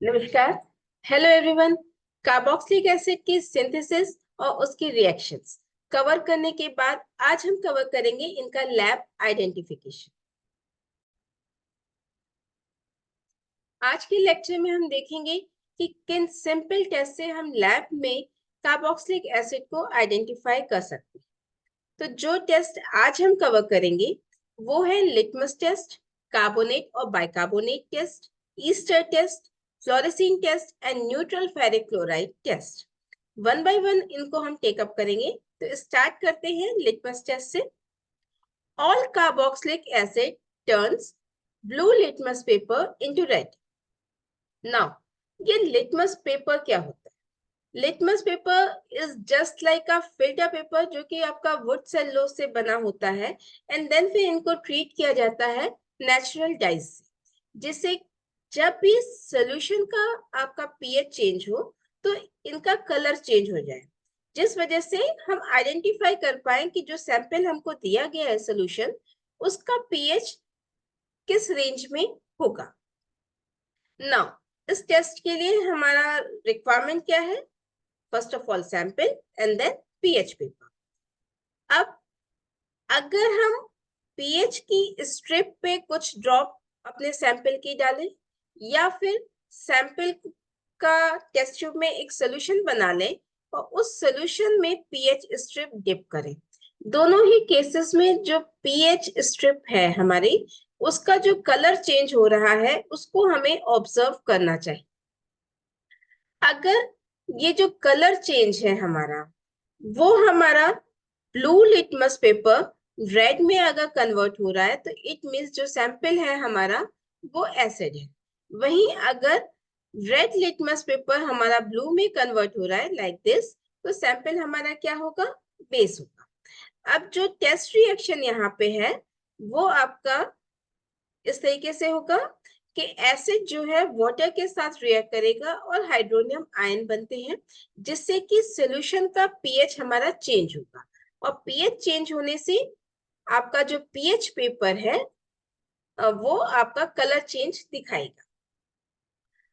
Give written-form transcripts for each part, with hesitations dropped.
नमस्कार। Hello everyone. Carboxylic acid की synthesis और उसकी रिएक्शंस कवर करने के बाद आज हम कवर करेंगे इनका लैब आइडेंटिफिकेशन। आज के लेक्चर में हम देखेंगे कि किन सिंपल टेस्ट से हम लैब में कार्बोक्सिलिक एसिड को आइडेंटिफाई कर सकते हैं। तो जो टेस्ट आज हम कवर करेंगे वो है लिटमस टेस्ट, कार्बोनेट और bicarbonate test, ester test, fluorescein test and neutral ferric chloride test. One by one इनको हम टेकअप करेंगे। तो स्टार्ट करते हैं लिटमस टेस्ट से। All carboxylic acid turns blue litmus paper into red. Now ये litmus paper क्या होता है? Litmus paper is just like a filter paper जो कि आपका वुड सेलुलोज से बना होता है एंड देन फिर इनको ट्रीट किया जाता है नेचुरल डाइज से, जिससे जब भी सोल्यूशन का आपका पीएच चेंज हो तो इनका कलर चेंज हो जाए, जिस वजह से हम आइडेंटिफाई कर पाए कि जो सैंपल हमको दिया गया है सोल्यूशन उसका पीएच किस रेंज में होगा। नाउ इस टेस्ट के लिए हमारा रिक्वायरमेंट क्या है? First of all sample and then pH paper. अब अगर हम पीएच की स्ट्रिप पे कुछ ड्रॉप अपने सैंपल की डालें या फिर सैंपल का टेस्ट ट्यूब में एक सोल्यूशन बना लें और उस सोल्यूशन में पीएच स्ट्रिप डिप करें, दोनों ही केसेस में जो पीएच स्ट्रिप है हमारी उसका जो कलर चेंज हो रहा है उसको हमें ऑब्जर्व करना चाहिए। अगर ये जो कलर चेंज है हमारा वो हमारा ब्लू लिटमस पेपर रेड में अगर कन्वर्ट हो रहा है तो इट मीन्स जो सैंपल है हमारा वो एसिड है। वहीं अगर रेड लिटमस पेपर हमारा ब्लू में कन्वर्ट हो रहा है लाइक दिस, तो सैंपल हमारा क्या होगा? बेस होगा। अब जो टेस्ट रिएक्शन यहाँ पे है वो आपका इस तरीके से होगा कि एसिड जो है वाटर के साथ रिएक्ट करेगा और हाइड्रोनियम आयन बनते हैं, जिससे कि सॉल्यूशन का पीएच हमारा चेंज होगा और पीएच चेंज होने से आपका जो पीएच पेपर है वो आपका कलर चेंज दिखाएगा।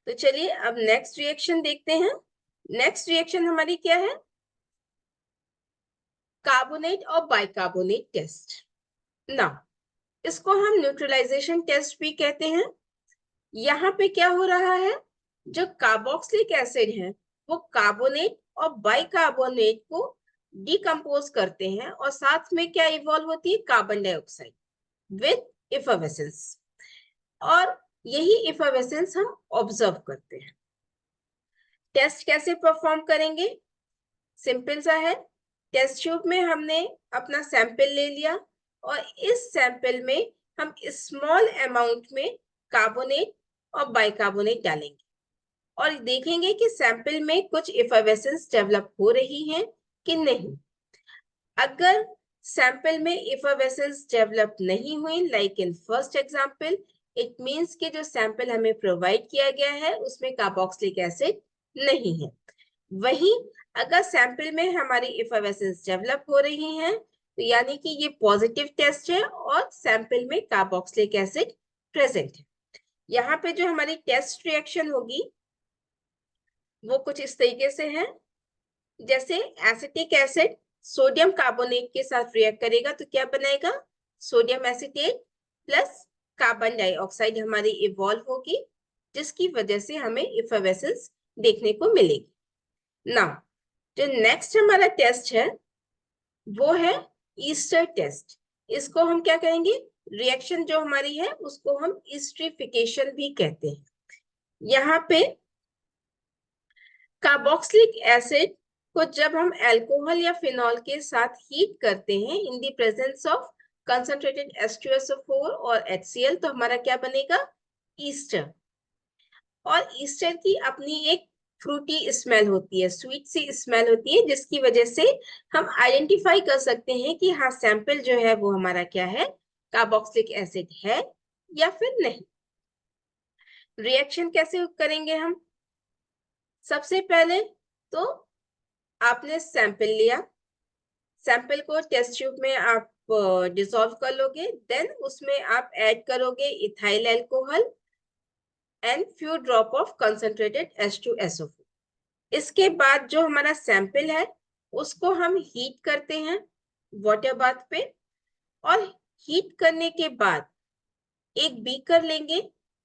तो चलिए अब नेक्स्ट रिएक्शन देखते हैं। नेक्स्ट रिएक्शन हमारी क्या है? कार्बोनेट और बाइकार्बोनेट टेस्ट। ना इसको हम न्यूट्रलाइजेशन टेस्ट भी कहते हैं। यहाँ पे क्या हो रहा है? जो कार्बोक्सिलिक एसिड है वो कार्बोनेट और बाइकार्बोनेट को डिकम्पोज करते हैं और साथ में क्या इवॉल्व होती है? Carbon dioxide with effervescence. और यही इफर्वेसेंस हम ऑब्जर्व करते हैं। टेस्ट कैसे परफॉर्म करेंगे? सिंपल सा है। टेस्ट ट्यूब में हमने अपना सैंपल ले लिया और इस सैंपल में हम स्मॉल अमाउंट में कार्बोनेट और बाइकार्बोनेट डालेंगे और देखेंगे कि सैंपल में कुछ इफर्वेसेंस डेवलप हो रही है कि नहीं। अगर सैंपल में इफर्वेसेंस डेवलप नहीं हुई like in first example, it means कि जो सैंपल हमें प्रोवाइड किया गया है उसमें कार्बोक्सिलिक एसिड नहीं है। वहीं अगर सैंपल में हमारी इफर्वेसेंस डेवलप हो रही है तो यानी कि ये पॉजिटिव टेस्ट है और सैंपल में कार्बोक्सिलिक एसिड प्रेजेंट है। यहाँ पे जो हमारी टेस्ट रिएक्शन होगी वो कुछ इस तरीके से है। जैसे एसिटिक एसिड सोडियम कार्बोनेट के साथ रिएक्ट करेगा तो क्या बनाएगा? Sodium acetate plus carbon dioxide हमारी इवॉल्व होगी, जिसकी वजह से हमें इफर्वेसेंस देखने को मिलेगी। नाउ जो नेक्स्ट हमारा टेस्ट है वो है ईस्टर टेस्ट। इसको हम क्या कहेंगे? रिएक्शन जो हमारी है उसको हम ईस्ट्रिफिकेशन भी कहते हैं। यहाँ पे कार्बोक्सिलिक एसिड को जब हम अल्कोहल या फिनॉल के साथ हीट करते हैं in the presence of concentrated H2SO4 और HCl तो हमारा क्या बनेगा? ईस्टर। और ईस्टर की अपनी एक फ्रूटी स्मेल होती है, स्वीट सी स्मेल होती है, जिसकी वजह से हम आइडेंटिफाई कर सकते हैं कि हाँ सैंपल जो है वो हमारा क्या है? कार्बोक्सिलिक एसिड है या फिर नहीं। रिएक्शन कैसे करेंगे हम? सबसे पहले तो आपने सैंपल लिया, सैंपल को टेस्ट ट्यूब में आप डिसॉल्व कर लोगे, देन उसमें आप ऐड करोगे ethyl alcohol and few drop of concentrated H2SO4। इसके बाद जो हमारा सैंपल है उसको हम हीट करते हैं वाटर बाथ पे, और हीट करने के बाद एक बीकर लेंगे।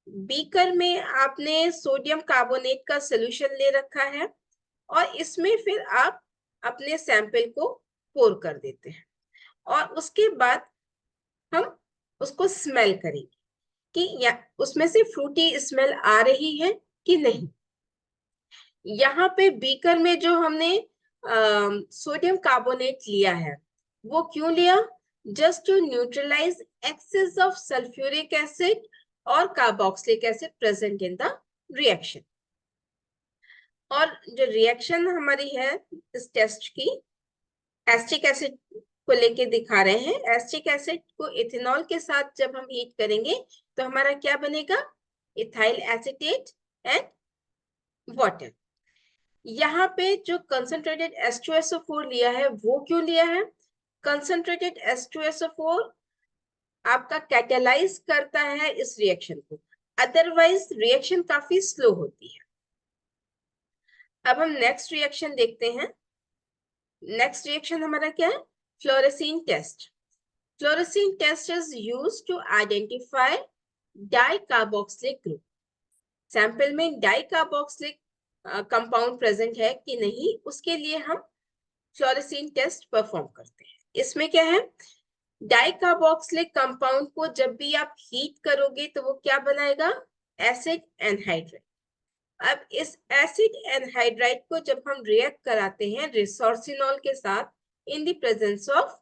बीकर में आपने सोडियम कार्बोनेट का सोल्यूशन ले रखा है, और इसमें फिर आप अपने सैंपल को पोर कर देते हैं, और उसके बाद हम उसको स्मेल करेंगे कि या उसमें से फ्रूटी स्मेल आ रही है कि नहीं। यहाँ पे बीकर में जो हमने सोडियम कार्बोनेट लिया है वो क्यों लिया? Just to neutralize excess of sulphuric acid और carboxylic acid present in the reaction. और जो रिएक्शन हमारी है इस टेस्ट की, एसिटिक एसिड को लेके दिखा रहे हैं। एसिटिक एसिड को इथेनॉल के साथ जब हम हीट करेंगे तो हमारा क्या बनेगा? Ethyl acetate and water. यहाँ पे जो कंसंट्रेटेड H2SO4 लिया है वो क्यों लिया है? कंसंट्रेटेड H2SO4 आपका कैटेलाइज करता है इस रिएक्शन को, अदरवाइज रिएक्शन काफी स्लो होती है। अब हम नेक्स्ट रिएक्शन देखते हैं। नेक्स्ट रिएक्शन हमारा क्या है? Fluorescein test. Fluorescein test is used to identify dicarboxylic group. Sample में डाइकार्बोक्सिलिक कंपाउंड प्रेजेंट है कि नहीं, उसके लिए हम फ्लोरेसीन टेस्ट परफॉर्म करते हैं। इसमें क्या है? डाइकार्बोक्सिलिक कंपाउंड को जब भी आप हीट करोगे तो वो क्या बनाएगा? Acid anhydride. अब इस एसिड एनहाइड्राइड को जब हम रिएक्ट कराते हैं रिसोर्सिनॉल के साथ in the presence of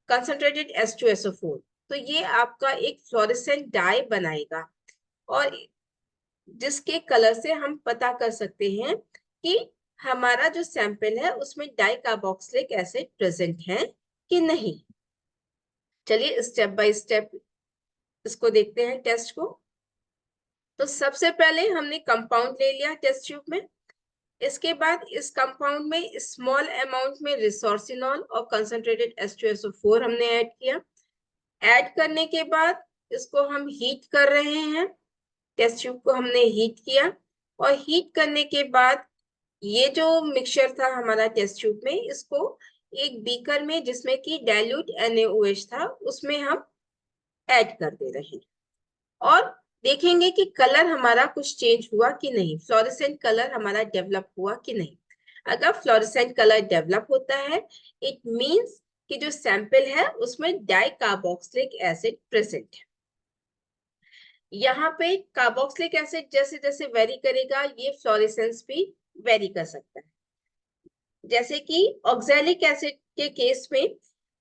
concentrated H2SO4, तो ये आपका एक फ्लोरेसेंट डाई बनाएगा, और जिसके कलर से हम पता कर सकते हैं कि हमारा जो सैंपल है उसमें डाइकार्बोक्सिलिक एसिड प्रेजेंट है कि नहीं। चलिए स्टेप बाय स्टेप इसको देखते हैं टेस्ट को। तो सबसे पहले हमने कंपाउंड ले लिया टेस्ट ट्यूब में। इसके बाद इस कंपाउंड में स्मॉल अमाउंट में रिसोर्सिनॉल और कंसंट्रेटेड H2SO4 हमने ऐड किया। ऐड करने के बाद इसको हम हीट कर रहे हैं। टेस्ट ट्यूब को हमने हीट किया, और हीट करने के बाद ये जो मिक्सचर था हमारा टेस्ट ट्यूब में, इसको एक बीकर में जिसमें कि डाइल्यूट NaOH था उसमें हम ऐड कर दे रहे हैं, और देखेंगे कि कलर हमारा कुछ चेंज हुआ कि नहीं, फ्लोरेसेंट कलर हमारा डेवलप हुआ कि नहीं। अगर फ्लोरेसेंट कलर डेवलप होता है इट मींस कि जो सैंपल है उसमें डाइकार्बोक्सिलिक एसिड प्रेजेंट है। यहाँ पे कार्बोक्सिलिक एसिड जैसे जैसे वेरी करेगा ये फ्लोरेसेंस भी वेरी कर सकता है। जैसे कि ऑक्सैलिक एसिड के केस में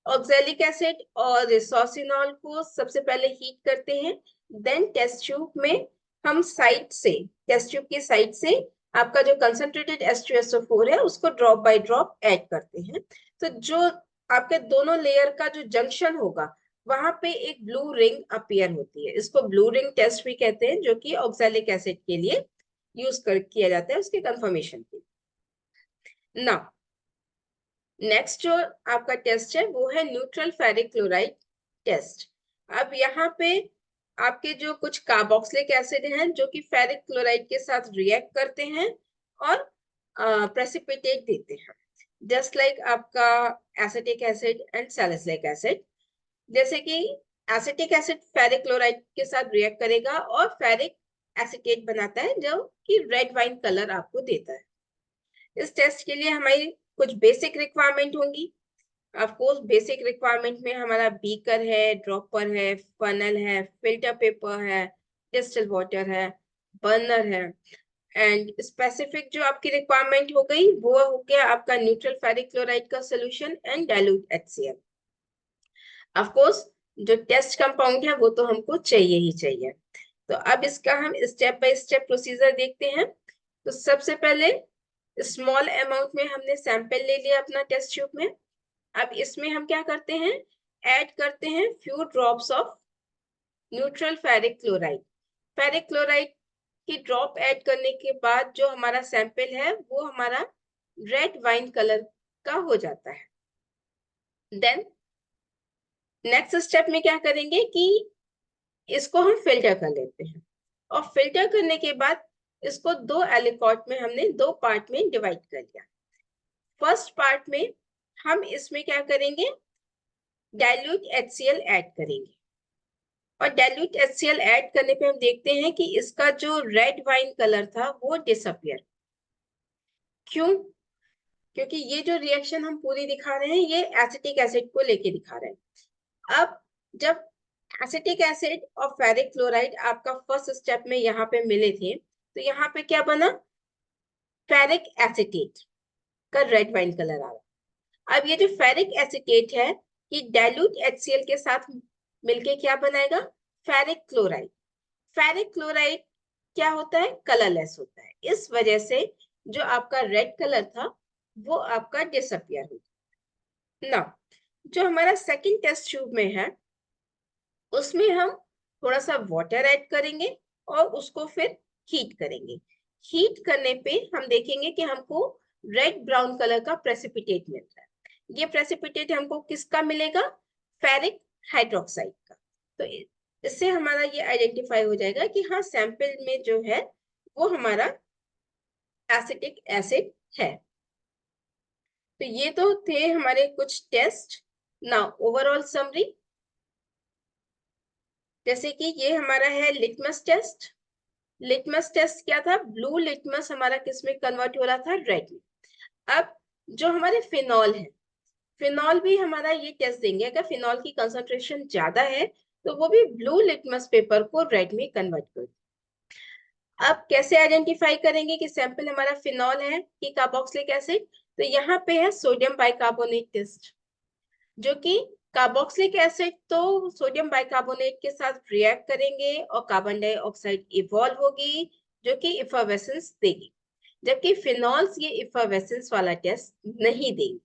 ऑक्सैलिक एसिड और रिसोर्सिनॉल को सबसे पहले हीट करते हैं, देन टेस्ट ट्यूब में हम साइड से, टेस्ट ट्यूब की साइड से आपका जो कंसंट्रेटेड H2SO4 है उसको ड्रॉप बाय ड्रॉप ऐड करते हैं। तो जो आपके दोनों लेयर का जो जंक्शन होगा वहां पे एक ब्लू रिंग अपीयर होती है, इसको ब्लू रिंग टेस्ट भी कहते हैं, जो कि ऑक्सैलिक एसिड के लिए यूज किया जाता है उसके कंफर्मेशन के लिए। नाउ नेक्स्ट जो आपका टेस्ट है वो है न्यूट्रल फेरिक क्लोराइड टेस्ट। अब यहाँ पे आपके जो कुछ कार्बोक्सिलिक एसिड हैं जो कि फेरिक क्लोराइड के साथ रिएक्ट करते हैं और प्रेसिपिटेट देते हैं, जस्ट लाइक आपका acetic acid and salicylic acid. जैसे कि एसिटिक एसिड फेरिक क्लोराइड के साथ रिएक्ट करेगा और फेरिक एसिटेट बनाता है जो कि रेड वाइन कलर आपको देता है। इस टेस्ट के लिए हमारी कुछ बेसिक रिक्वायरमेंट होंगी। ऑफ कोर्स बेसिक रिक्वायरमेंट में हमारा बीकर है, ड्रॉपर है, फनल है, फिल्टर पेपर है, डिस्टिल वाटर है, बर्नर है, एंड स्पेसिफिक जो आपकी रिक्वायरमेंट हो गई वो हो गया आपका न्यूट्रल फेरिक क्लोराइड का solution and dilute HCl। Of course जो टेस्ट कंपाउंड है वो तो हमको चाहिए ही चाहिए। तो अब इसका हम स्टेप बाय स्टेप प्रोसीजर देखते हैं। तो सबसे पहले स्मॉल अमाउंट में हमने सैंपल ले लिया अपना टेस्ट ट्यूब में। अब इसमें हम क्या करते हैं? ऐड करते हैं few drops of neutral ferric chloride. Ferric chloride की ड्रॉप ऐड करने के बाद जो हमारा सैंपल है वो हमारा रेड वाइन कलर का हो जाता है। देन नेक्स्ट स्टेप में क्या करेंगे कि इसको हम फिल्टर कर लेते हैं। और फिल्टर करने के बाद इसको दो एलिकॉट में हमने दो पार्ट में डिवाइड कर लिया। फर्स्ट पार्ट में हम इसमें क्या करेंगे, डाइल्यूट HCl ऐड करेंगे, और डाइल्यूट HCl ऐड करने पे हम देखते हैं कि इसका जो रेड वाइन कलर था वो डिसअपियर। क्यों? क्योंकि ये जो रिएक्शन हम पूरी दिखा रहे हैं ये एसिटिक एसिड को लेके दिखा रहे हैं। अब जब एसिटिक एसिड और फेरिक क्लोराइड आपका फर्स्ट स्टेप में यहाँ पे मिले थे, तो यहाँ पे क्या बना, फेरिक एसिटेट का रेड वाइन कलर आ रहा। अब ये जो फेरिक एसिटेट है ये डाइल्यूट HCl के साथ मिलके क्या बनाएगा, फेरिक क्लोराइड। फेरिक क्लोराइड क्या होता है, कलरलेस होता है, इस वजह से जो आपका रेड कलर था वो आपका डिसअपियर हो गया ना। जो हमारा सेकंड टेस्ट ट्यूब में है उसमें हम थोड़ा सा वाटर ऐड करेंगे और उसको फिर हीट करेंगे। हीट करने पे हम देखेंगे कि हमको रेड ब्राउन कलर का प्रेसिपिटेट मिल रहा है। ये प्रेसिपिटेट हमको किसका मिलेगा, फेरिक हाइड्रोक्साइड का। तो इससे हमारा ये आइडेंटिफाई हो जाएगा कि हाँ सैंपल में जो है वो हमारा एसिटिक एसिड है। तो ये तो थे हमारे कुछ टेस्ट। ना ओवरऑल समरी, जैसे कि ये हमारा है लिटमस टेस्ट। लिटमस टेस्ट क्या था, ब्लू लिटमस हमारा किस में कन्वर्ट हो रहा था, रेड में। अब जो हमारे फिनॉल है, फिनॉल भी हमारा ये टेस्ट देंगे, अगर फिनॉल की कंसंट्रेशन ज्यादा है तो वो भी ब्लू लिटमस पेपर को रेड में कन्वर्ट कर। अब कैसे आइडेंटिफाई करेंगे कि सैंपल हमारा फिनॉल है कि कार्बोक्सिलिक एसिड, तो यहाँ पे है सोडियम बाइकार्बोनेट टेस्ट, जो कि कार्बोक्सिलिक एसिड तो सोडियम बाइकार्बोनेट के साथ रिएक्ट करेंगे और कार्बन डाइऑक्साइड इवॉल्व होगी जो कि इफर्वेसेंस देगी, जबकि फिनॉल्स ये इफर्वेसेंस वाला टेस्ट नहीं देंगे।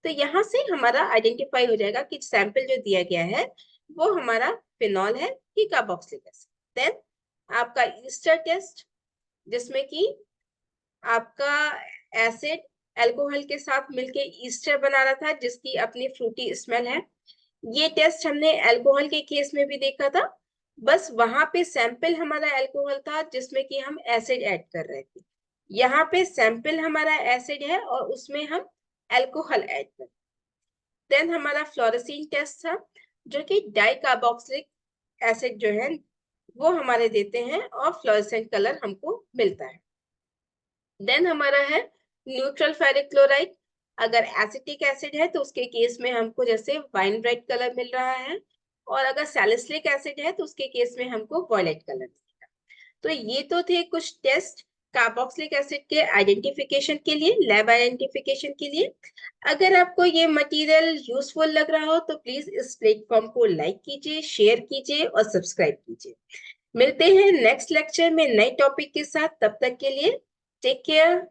तो यहाँ से हमारा आइडेंटिफाई हो जाएगा कि सैंपल जो दिया गया है वो हमारा फिनॉल है कि कार्बोक्सिलिक एसिड। देन आपका ईस्टर टेस्ट, जिसमें कि आपका एसिड अल्कोहल के साथ मिलके ईस्टर बना रहा था जिसकी अपनी फ्रूटी स्मेल है। ये टेस्ट हमने अल्कोहल के केस में भी देखा था, बस वहां पे सैंपल हमारा अल्कोहल था जिसमें कि हम एसिड ऐड कर रहे थे। यहाँ पे सैंपल हमारा एसिड है और उसमें हम अल्कोहल ऐड कर। देन हमारा फ्लोरेसीन टेस्ट था जो कि डाइकार्बोक्सिलिक एसिड जो है वो हमारे देते हैं और फ्लोरेसेंट कलर हमको मिलता है। देन हमारा है न्यूट्रल फेरिक क्लोराइड। अगर एसिटिक एसिड है तो उसके केस में हमको जैसे वाइन रेड कलर मिल रहा है, और अगर सैलिसिलिक एसिड है तो उसके केस में हमको वॉयलेट कलर मिलेगा। तो ये तो थे कुछ टेस्ट कार्बोक्सिलिक एसिड के आइडेंटिफिकेशन के लिए, लैब आइडेंटिफिकेशन के लिए। अगर आपको ये मटेरियल यूजफुल लग रहा हो तो प्लीज इस प्लेटफॉर्म को लाइक कीजिए, शेयर कीजिए और सब्सक्राइब कीजिए। मिलते हैं नेक्स्ट लेक्चर में नए टॉपिक के साथ, तब तक के लिए टेक केयर।